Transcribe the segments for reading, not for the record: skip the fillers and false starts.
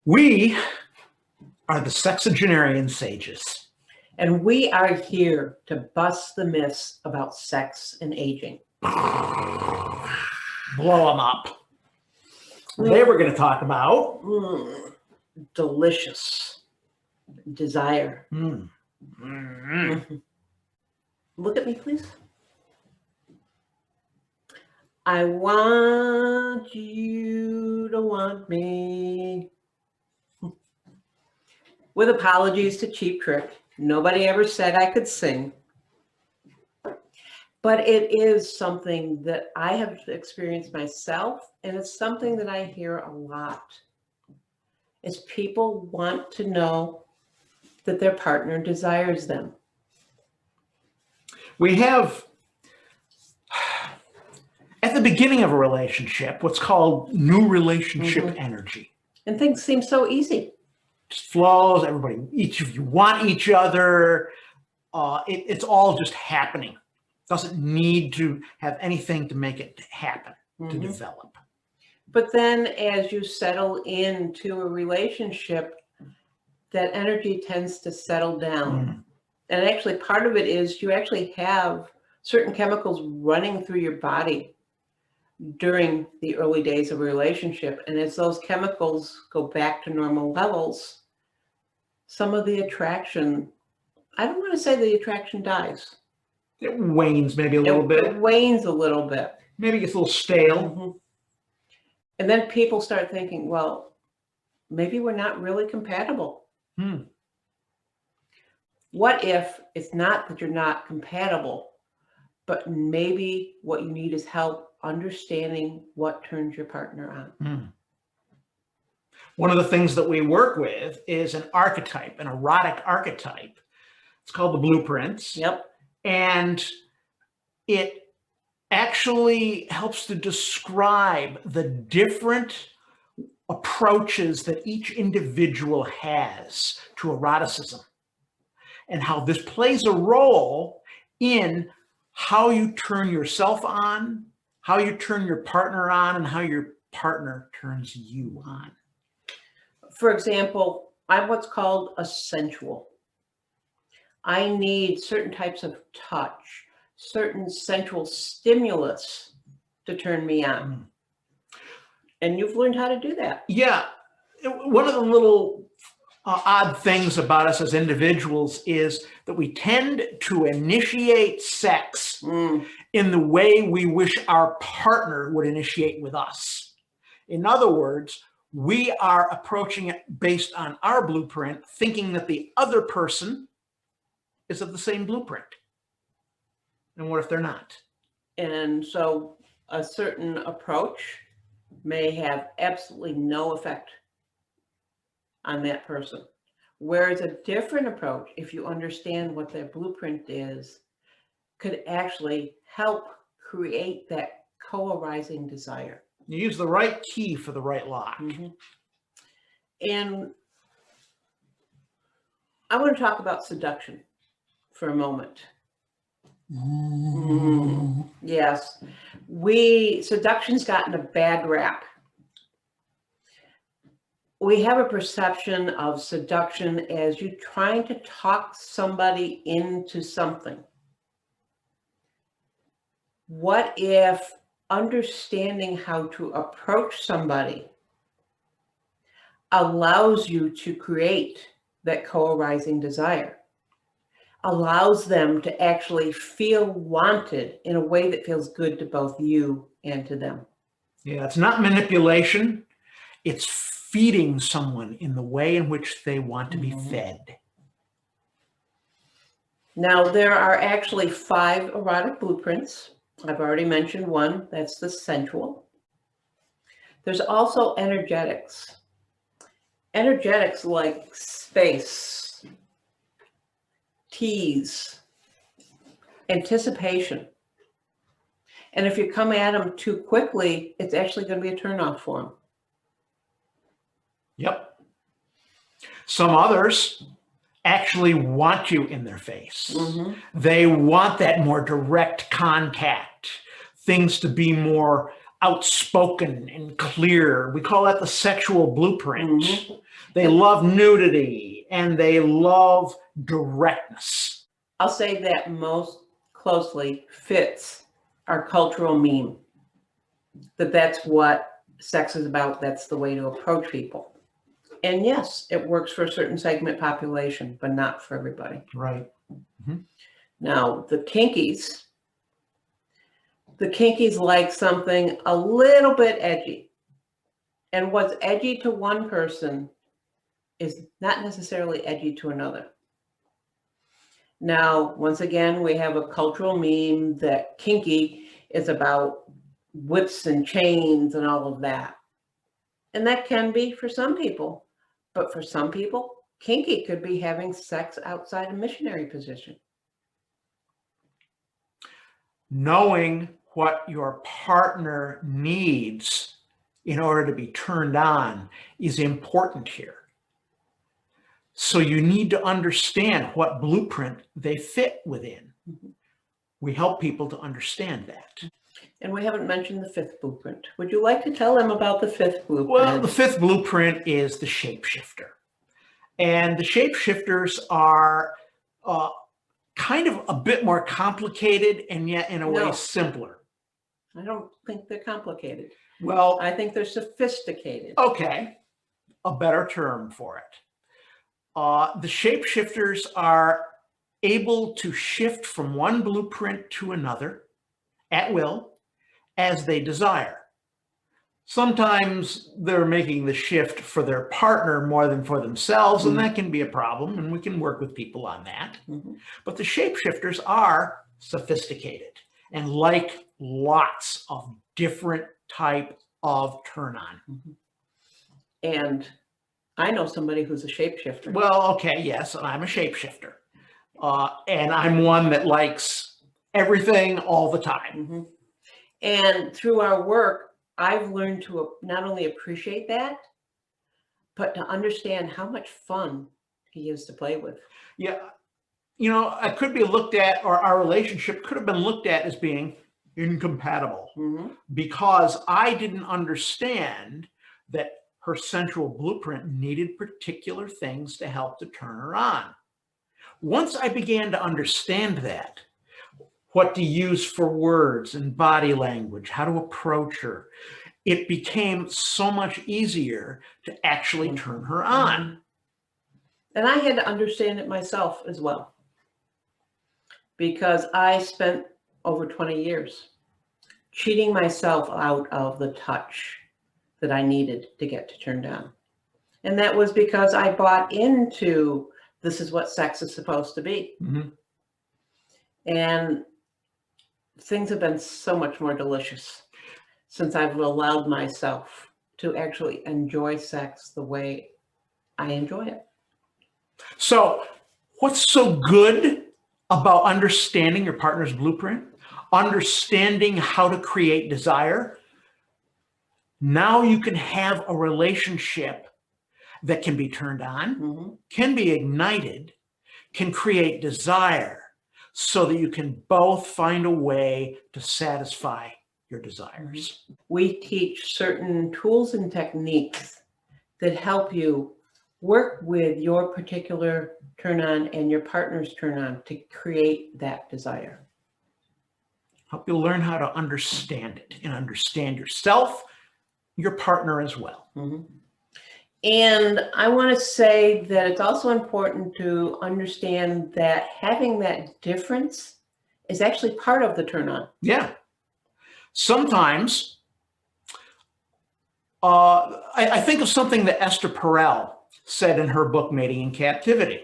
We are the sexagenarian sages. And we are here to bust the myths about sex and aging. Blow them up. Today we're going to talk about delicious desire. Look at me, please. I want you to want me. With apologies to Cheap Trick, nobody ever said I could sing. But it is something that I have experienced myself, and it's something that I hear a lot. Is people want to know that their partner desires them. We have, at the beginning of a relationship, what's called new relationship energy. And things seem so easy. Just flows, everybody, each of you want each other. It's all just happening. Doesn't need to have anything to make it happen, to develop. But then as you settle into a relationship, that energy tends to settle down. And actually part of it is you actually have certain chemicals running through your body during the early days of a relationship. And as those chemicals go back to normal levels, some of the attraction, I don't want to say the attraction dies. It wanes maybe a little bit. It wanes a little bit. Maybe gets a little stale. And then people start thinking, well, maybe we're not really compatible. What if it's not that you're not compatible, but maybe what you need is help understanding what turns your partner on? One of the things that we work with is an archetype, an erotic archetype. It's called the Blueprints. Yep. And it actually helps to describe the different approaches that each individual has to eroticism and how this plays a role in how you turn yourself on, how you turn your partner on, and how your partner turns you on. For example, I'm what's called a sensual. I need certain types of touch, certain sensual stimulus to turn me on. And you've learned how to do that. Yeah. One of the little odd things about us as individuals is that we tend to initiate sex in the way we wish our partner would initiate with us. In other words, we are approaching it based on our blueprint, thinking that the other person is of the same blueprint. And what if they're not? And so a certain approach may have absolutely no effect on that person. Whereas a different approach, if you understand what their blueprint is, could actually help create that co-arising desire. You use the right key for the right lock. And I want to talk about seduction for a moment. Yes, seduction's gotten a bad rap. We have a perception of seduction as you trying to talk somebody into something. What if understanding how to approach somebody allows you to create that co-arising desire, allows them to actually feel wanted in a way that feels good to both you and to them? Yeah, it's not manipulation. It's feeding someone in the way in which they want to be fed. Now, there are actually 5 erotic blueprints. I've already mentioned one, that's the sensual. There's also energetics. Energetics like space, tease, anticipation. And if you come at them too quickly, it's actually going to be a turnoff for them. Yep. Some others actually want you in their face. They want that more direct contact, things to be more outspoken and clear. We call that the sexual blueprint. Mm-hmm. They love nudity and they love directness. I'll say that most closely fits our cultural meme. That's what sex is about. That's the way to approach people. And yes, it works for a certain segment population, but not for everybody. Right. Mm-hmm. Now, the kinkies like something a little bit edgy. And what's edgy to one person is not necessarily edgy to another. Now, once again, we have a cultural meme that kinky is about whips and chains and all of that. And that can be for some people, but for some people, kinky could be having sex outside a missionary position. Knowing what your partner needs in order to be turned on is important here. So you need to understand what blueprint they fit within. Mm-hmm. We help people to understand that. And we haven't mentioned the fifth blueprint. Would you like to tell them about the fifth blueprint? Well, the fifth blueprint is the shapeshifter. And the shapeshifters are kind of a bit more complicated and yet in a way simpler. I don't think they're complicated. Well, I think they're sophisticated. Okay, a better term for it. The shapeshifters are able to shift from one blueprint to another at will as they desire. Sometimes they're making the shift for their partner more than for themselves, and that can be a problem, and we can work with people on that. Mm-hmm. But the shapeshifters are sophisticated and like lots of different type of turn-on. Mm-hmm. And I know somebody who's a shapeshifter. Well, okay, yes, I'm a shapeshifter. And I'm one that likes everything all the time. Mm-hmm. And through our work, I've learned to not only appreciate that, but to understand how much fun he is to play with. Yeah. You know, I could be looked at, or our relationship could have been looked at as being incompatible, mm-hmm. because I didn't understand that her sensual blueprint needed particular things to help to turn her on. Once I began to understand that, what to use for words and body language, how to approach her, it became so much easier to actually turn her on. And I had to understand it myself as well, because I spent over 20 years cheating myself out of the touch that I needed to get to turn down. And that was because I bought into this is what sex is supposed to be. Mm-hmm. And things have been so much more delicious since I've allowed myself to actually enjoy sex the way I enjoy it. So what's so good about understanding your partner's blueprint, understanding how to create desire? Now you can have a relationship that can be turned on, mm-hmm. can be ignited, can create desire, so that you can both find a way to satisfy your desires. We teach certain tools and techniques that help you work with your particular turn on and your partner's turn on to create that desire. Help you learn how to understand it and understand yourself, your partner as well. Mm-hmm. And I want to say that it's also important to understand that having that difference is actually part of the turn on. Yeah. Sometimes, I think of something that Esther Perel said in her book, Mating in Captivity.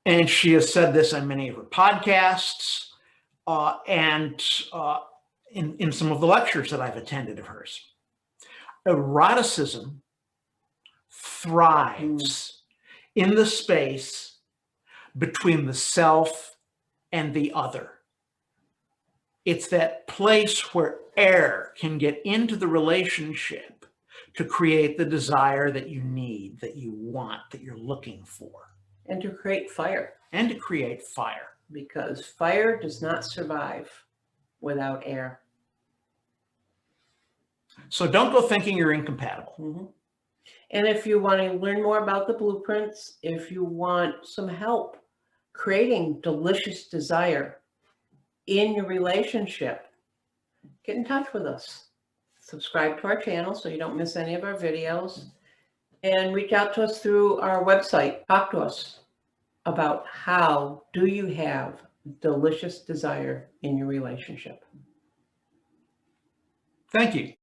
And she has said this on many of her podcasts and in some of the lectures that I've attended of hers. Eroticism thrives in the space between the self and the other. It's that place where air can get into the relationship to create the desire that you need, that you want, that you're looking for. And to create fire. And to create fire. Because fire does not survive without air. So don't go thinking you're incompatible. Mm-hmm. And if you want to learn more about the blueprints, if you want some help creating delicious desire in your relationship, get in touch with us. Subscribe to our channel so you don't miss any of our videos, and reach out to us through our website. Talk to us about how do you have delicious desire in your relationship. Thank you.